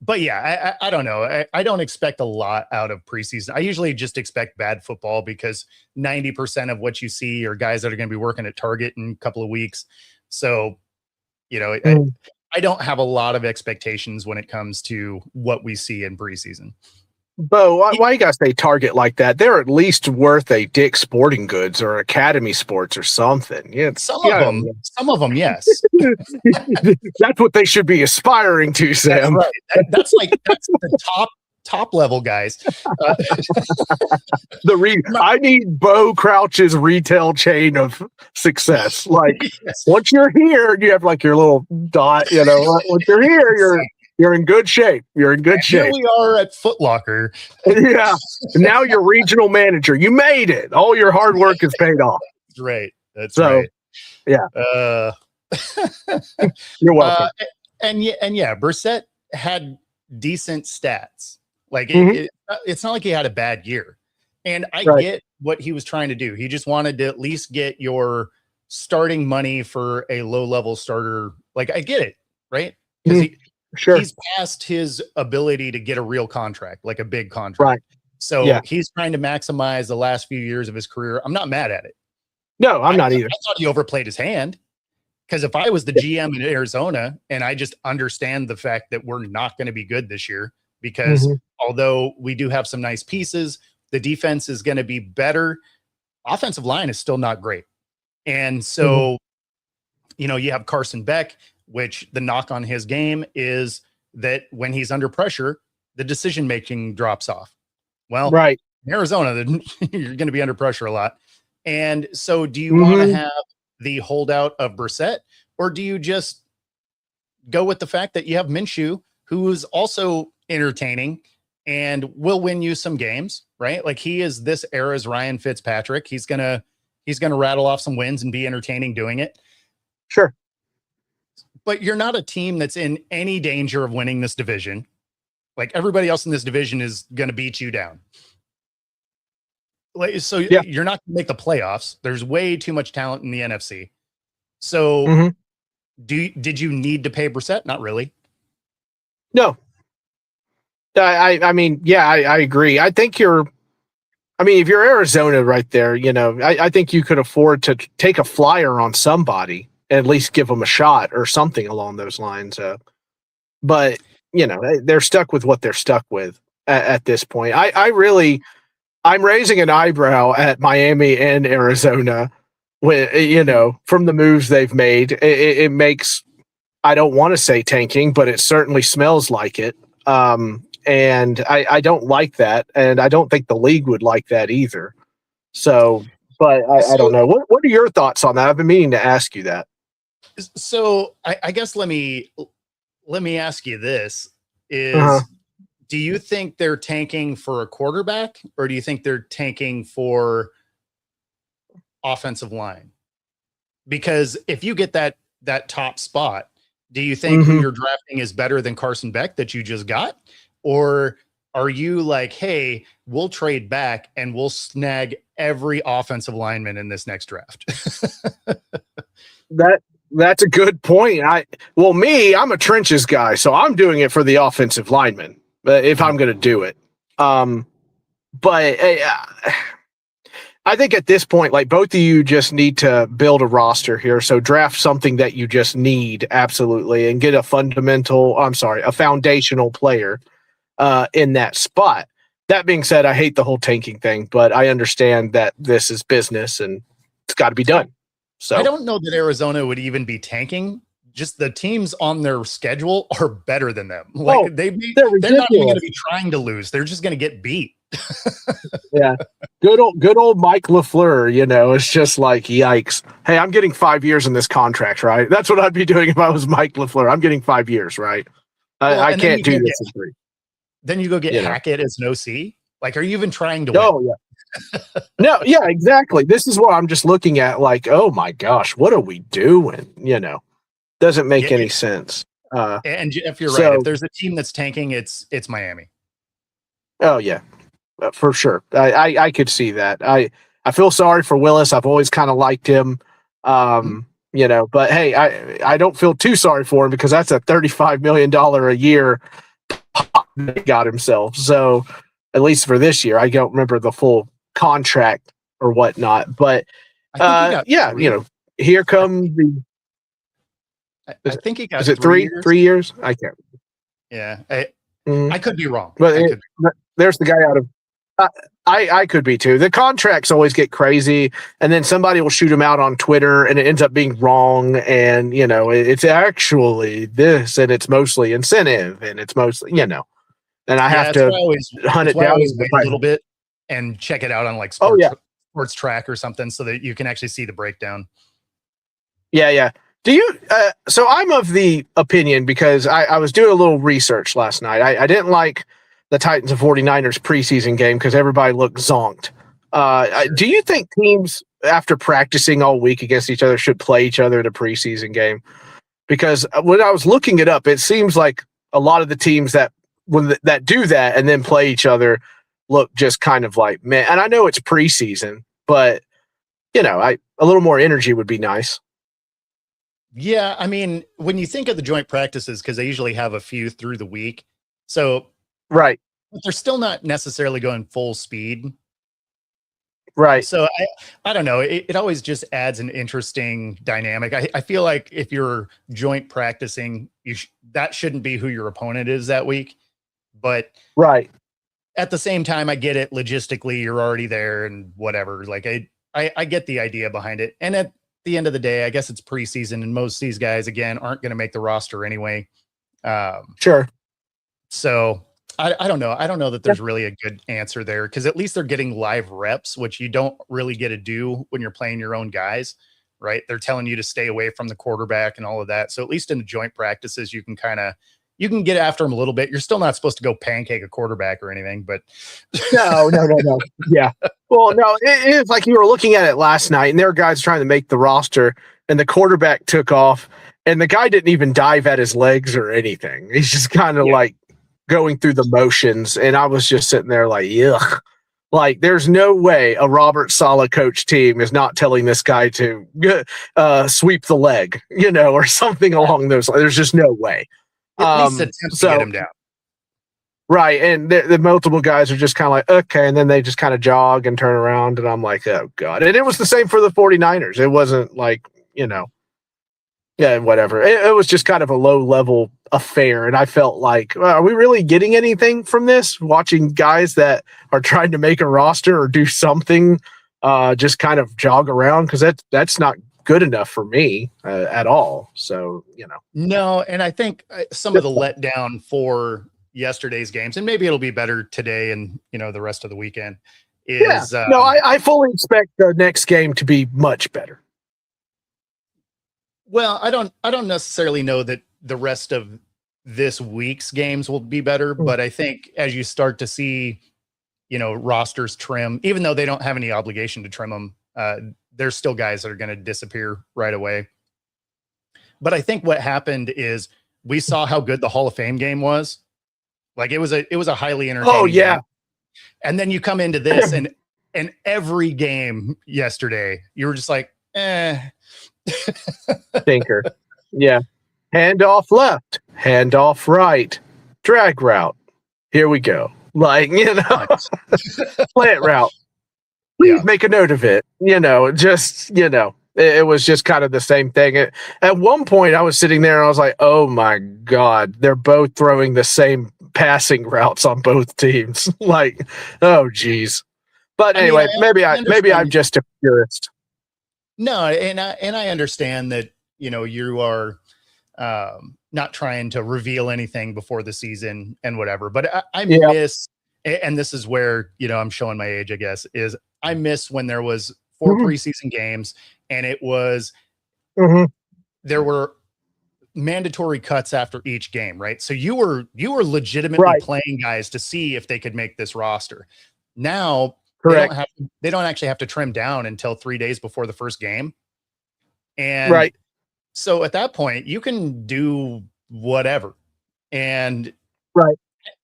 but yeah, I don't know. I don't expect a lot out of preseason. I usually just expect bad football because 90% of what you see are guys that are going to be working at Target in a couple of weeks. So, I don't have a lot of expectations when it comes to what we see in preseason. Bo, why you gotta say Target like that? They're at least worth a Dick's Sporting Goods or Academy Sports or something. Yeah, some of them, yes. That's what they should be aspiring to, Sam. That's right. That's the top level guys. I need Bo Crouch's retail chain of success. Like once you're here, you have like your little dot. Once you're here, you're in good shape. You're in good shape. Here we are at Foot Locker. Yeah. Now you're regional manager. You made it. All your hard work is paid off. That's right. That's right. Yeah. You're welcome. Brissett had decent stats. Like it's not like he had a bad year. And I get what he was trying to do. He just wanted to at least get your starting money for a low-level starter. Like I get it, right? Because he's past his ability to get a real contract, like a big contract. Right. So he's trying to maximize the last few years of his career. I'm not mad at it. No, I'm not either. I thought he overplayed his hand. Because if I was the GM in Arizona and I just understand the fact that we're not going to be good this year, because although we do have some nice pieces, the defense is going to be better. Offensive line is still not great. And so, you have Carson Beck, which the knock on his game is that when he's under pressure, the decision-making drops off. Well, in Arizona, you're going to be under pressure a lot. And so do you want to have the holdout of Brissett, or do you just go with the fact that you have Minshew, who is also entertaining and will win you some games, right? Like he is this era's Ryan Fitzpatrick. He's gonna rattle off some wins and be entertaining doing it. Sure. But you're not a team that's in any danger of winning this division. Like everybody else in this division is going to beat you down. So Yeah. you're not going to make the playoffs. There's way too much talent in the NFC. So Mhm. did you need to pay Brissett? Not really. No. I mean, yeah, I agree. I think if you're Arizona right there, I think you could afford to take a flyer on somebody and at least give them a shot or something along those lines. But they're stuck with what they're stuck with at this point. I'm raising an eyebrow at Miami and Arizona when from the moves they've made. It makes, I don't want to say tanking, but it certainly smells like it. And I don't like that, and I don't think the league would like that either. So, but I don't know. What are your thoughts on that? I've been meaning to ask you that. So I guess let me ask you this: Uh-huh. do you think they're tanking for a quarterback, or do you think they're tanking for offensive line? Because if you get that top spot, do you think who Mhm. you're drafting is better than Carson Beck that you just got? Or are you like, hey, we'll trade back and we'll snag every offensive lineman in this next draft? That's a good point. I'm a trenches guy, so I'm doing it for the offensive lineman. If I'm going to do it, but I think at this point, like, both of you just need to build a roster here. So draft something that you just need absolutely, and get a foundational player in that spot. That being said, I hate the whole tanking thing, but I understand that this is business and it's got to be done. So I don't know that Arizona would even be tanking. Just the teams on their schedule are better than them. Like they're not even going to be trying to lose. They're just going to get beat. Yeah. Good old Mike LaFleur, it's just like, yikes. Hey, I'm getting 5 years in this contract, right? That's what I'd be doing if I was Mike LaFleur. I'm getting 5 years, right? I can't do this in 3. Then you go get Hackett as an OC. Like, are you even trying to win? Oh, yeah. No, yeah, exactly. This is what I'm just looking at, like, oh my gosh, what are we doing? Doesn't make any sense. And if you're right, if there's a team that's tanking, it's Miami. Oh yeah, for sure. I could see that. I feel sorry for Willis. I've always kind of liked him. But hey, I don't feel too sorry for him because that's a $35 million a year he got himself. So at least for this year, I don't remember the full contract or whatnot. But here come the. I think he got. Is it 3 years? 3 years? I can't. Yeah, I could be wrong. But there's the guy out of. I could be too. The contracts always get crazy, and then somebody will shoot him out on Twitter, and it ends up being wrong. And it's actually this, and it's mostly incentive, and it's mostly and I have to hunt it down a little bit and check it out on like Sports Track or something, so that you can actually see the breakdown. Yeah. Do you? So I'm of the opinion, because I was doing a little research last night. I didn't like the Titans and 49ers preseason game because everybody looked zonked. Sure. Do you think teams, after practicing all week against each other, should play each other in a preseason game? Because when I was looking it up, it seems like a lot of the teams that do that and then play each other look just kind of like, man. And I know it's preseason, but a little more energy would be nice. Yeah, I mean, when you think of the joint practices, because they usually have a few through the week, so right, but they're still not necessarily going full speed. Right. So I don't know. It always just adds an interesting dynamic. I feel like if you're joint practicing, that shouldn't be who your opponent is that week. But right. At the same time, I get it. Logistically, you're already there and whatever. Like I get the idea behind it. And at the end of the day, I guess it's preseason, and most of these guys, again, aren't going to make the roster anyway. Sure. So I don't know. I don't know that there's really a good answer there, because at least they're getting live reps, which you don't really get to do when you're playing your own guys, right? They're telling you to stay away from the quarterback and all of that. So at least in the joint practices, you can get after them a little bit. You're still not supposed to go pancake a quarterback or anything, but no. Yeah. Well, no, it's like you were looking at it last night, and there were guys trying to make the roster, and the quarterback took off, and the guy didn't even dive at his legs or anything. He's just kind of like going through the motions, and I was just sitting there like, ugh. Like, there's no way a Robert Saleh coach team is not telling this guy to sweep the leg, or something along those lines. There's just no way. At least attempt to get him down. Right, and the multiple guys are just kind of like, okay, and then they just kind of jog and turn around, and I'm like, oh, God. And it was the same for the 49ers. It wasn't like, yeah, whatever. It was just kind of a low-level affair, and I felt like, well, are we really getting anything from this? Watching guys that are trying to make a roster or do something just kind of jog around, because that's not good enough for me at all. So, No, and I think some of the letdown for yesterday's games, and maybe it'll be better today and the rest of the weekend, is I fully expect the next game to be much better. Well, I don't necessarily know that the rest of this week's games will be better, but I think as you start to see, rosters trim, even though they don't have any obligation to trim them, there's still guys that are going to disappear right away. But I think what happened is we saw how good the Hall of Fame game was. Like, it was a highly entertaining. Oh yeah. Game. And then you come into this and every game yesterday, you were just like, Thinker. Yeah. Handoff left, handoff right, drag route. Here we go. Like, plant route. Please make a note of it. It was just kind of the same thing. At one point, I was sitting there and I was like, oh my God, they're both throwing the same passing routes on both teams. Like, oh geez. But anyway, maybe I'm just a purist. No, and I understand that, you are not trying to reveal anything before the season and whatever, but I miss, and this is where, I'm showing my age, I guess, is I miss when there was 4 preseason games and it was, there were mandatory cuts after each game, right? So you were legitimately playing guys to see if they could make this roster. Now, correct. They don't actually have to trim down until 3 days before the first game. And so at that point, you can do whatever. And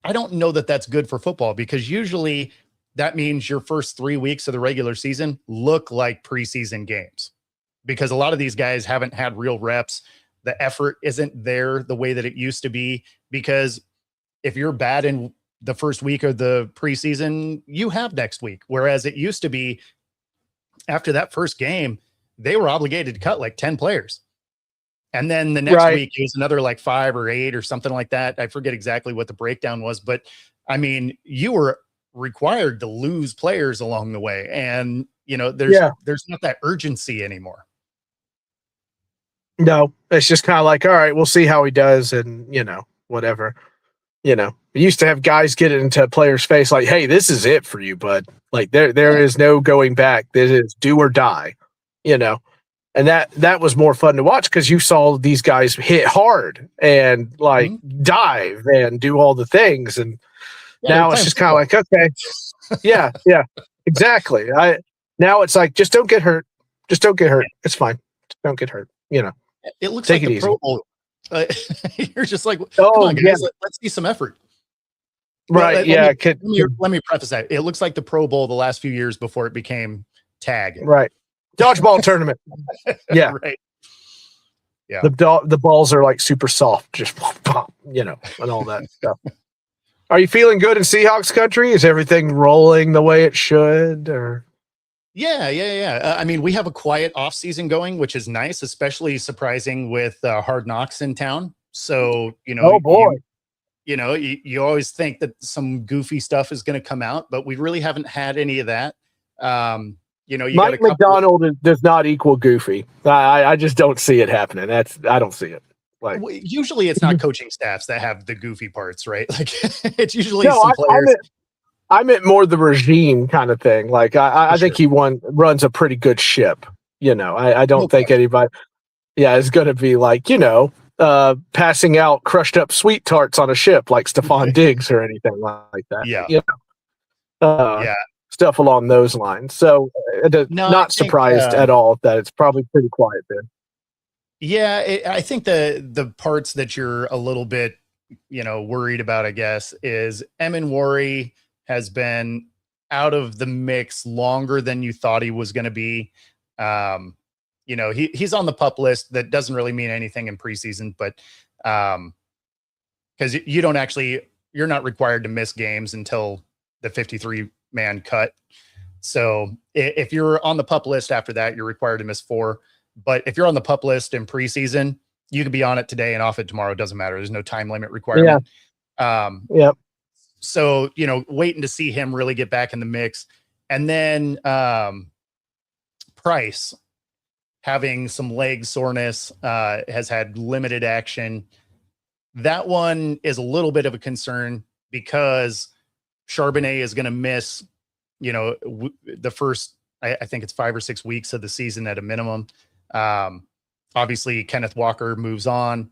I don't know that that's good for football, because usually that means your first 3 weeks of the regular season look like preseason games, because a lot of these guys haven't had real reps. The effort isn't there the way that it used to be, because if you're bad in the first week of the preseason, you have next week. Whereas it used to be after that first game, they were obligated to cut like 10 players. And then the next week it was another like 5 or 8 or something like that. I forget exactly what the breakdown was, but I mean, you were required to lose players along the way. And, there's not that urgency anymore. No, it's just kind of like, all right, we'll see how he does. And, whatever. We used to have guys get it into a player's face like, hey, this is it for you, bud. Like, there is no going back. This is do or die, and that was more fun to watch, because you saw these guys hit hard and like dive and do all the things. And now it's just kind of like, okay, yeah, exactly. Now it's like, just don't get hurt. Just don't get hurt. It's fine. Just don't get hurt. It looks like the Pro Bowl. You're just like, come on, guys, let's see some effort. Right. Let me preface that. It looks like the Pro Bowl the last few years before it became tag. Right. Dodgeball tournament. Yeah. Right. Yeah. The balls are like super soft, just pop, and all that stuff. Are you feeling good in Seahawks country? Is everything rolling the way it should? Or Yeah. I mean, we have a quiet off season going, which is nice, especially surprising with Hard Knocks in town. So, oh boy. You always think that some goofy stuff is going to come out, but we really haven't had any of that. Mike McDonald does not equal goofy. I just don't see it happening. I don't see it. Like, usually it's not coaching staffs that have the goofy parts, right? Like, it's usually some players. I meant more the regime kind of thing. Like, I think he runs a pretty good ship. I don't think anybody is going to be like, passing out crushed up sweet tarts on a ship like Stephon Diggs or anything like that. Yeah. Stuff along those lines. So not surprised at all that it's probably pretty quiet there. Yeah, I think the parts that you're a little bit, worried about, I guess, is Emin Wari has been out of the mix longer than you thought he was going to be. You know, he's on the PUP list. That doesn't really mean anything in preseason, but because you're not required to miss games until the 53-man cut. So if you're on the PUP list after that, you're required to miss 4. But if you're on the PUP list in preseason, you can be on it today and off it tomorrow. It doesn't matter. There's no time limit requirement. Yep. So, you know, waiting to see him really get back in the mix. And then Price, having some leg soreness, has had limited action. That one is a little bit of a concern because Charbonnet is going to miss, you know, the first, I think it's 5 or 6 weeks of the season at a minimum. Obviously, Kenneth Walker moves on.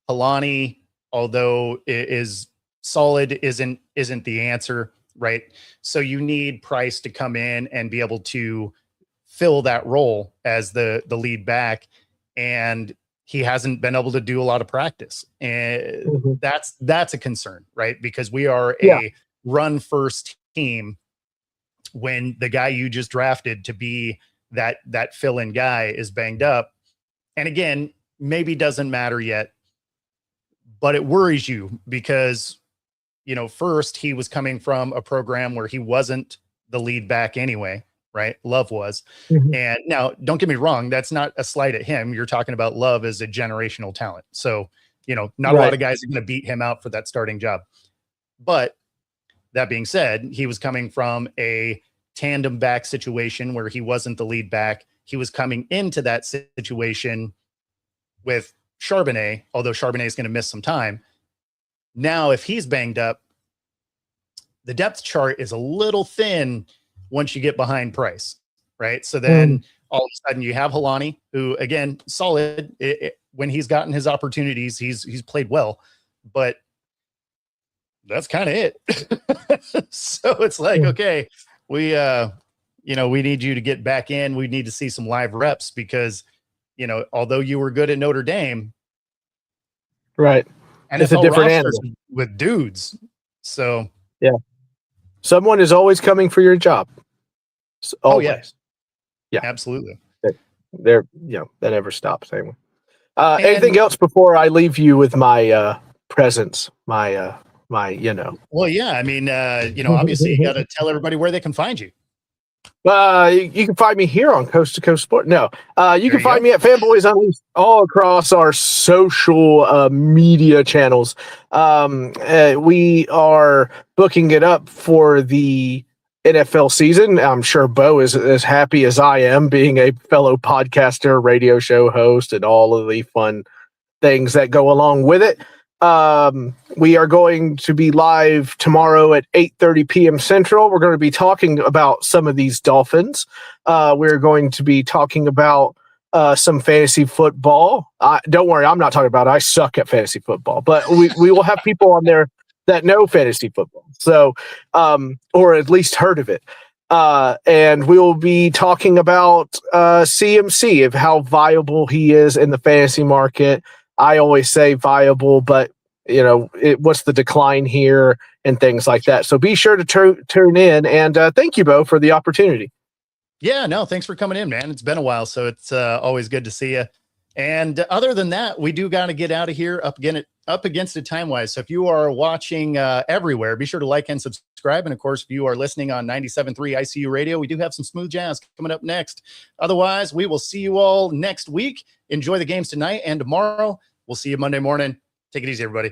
Helani, although is solid, isn't the answer, right? So you need Price to come in and be able to fill that role as the lead back, and he hasn't been able to do a lot of practice, and that's a concern, right? Because we are a run first team when the guy you just drafted to be that fill-in guy is banged up. And again, maybe doesn't matter yet, but it worries you because, you know, first he was coming from a program where he wasn't the lead back anyway, right? Love was. And now don't get me wrong, that's not a slight at him. You're talking about Love as a generational talent. So, you know, not a lot of guys are going to beat him out for that starting job. But that being said, he was coming from a tandem back situation where he wasn't the lead back. He was coming into that situation with Charbonnet, although Charbonnet is going to miss some time. Now, if he's banged up, the depth chart is a little thin once you get behind Price, right? So then all of a sudden you have Helani, who, again, solid. When he's gotten his opportunities, he's played well, but that's kind of it. So it's like, okay, we need you to get back in. We need to see some live reps because, you know, although you were good at Notre Dame, right, and it's a different answer with dudes. So yeah, someone is always coming for your job. Always. Yeah, absolutely. They're that never stops. Anyway, anything else before I leave you with my presence? My Well, yeah. I mean, obviously you got to tell everybody where they can find you. You can find me here on Coast to Coast Sport. No, you can find me at Fanboys Unleashed all across our social media channels. We are booking it up for the NFL season. I'm sure Bo is as happy as I am, being a fellow podcaster, radio show host, and all of the fun things that go along with it. We are going to be live tomorrow at 8:30 p.m. Central. We're going to be talking about some of these Dolphins. We're going to be talking about some fantasy football. Don't worry, I'm not talking about it. I suck at fantasy football, but we will have people on there that know fantasy football, so or at least heard of it. And we will be talking about CMC, of how viable he is in the fantasy market. I always say viable, but what's the decline here and things like that. So be sure to tune in, and thank you, Bo, for the opportunity. Yeah, no, thanks for coming in, man. It's been a while, so it's always good to see you. And other than that, we do got to get out of here up against it time-wise. So if you are watching everywhere, be sure to like and subscribe. And of course, if you are listening on 97.3 ICU Radio, we do have some smooth jazz coming up next. Otherwise, we will see you all next week. Enjoy the games tonight and tomorrow. We'll see you Monday morning. Take it easy, everybody.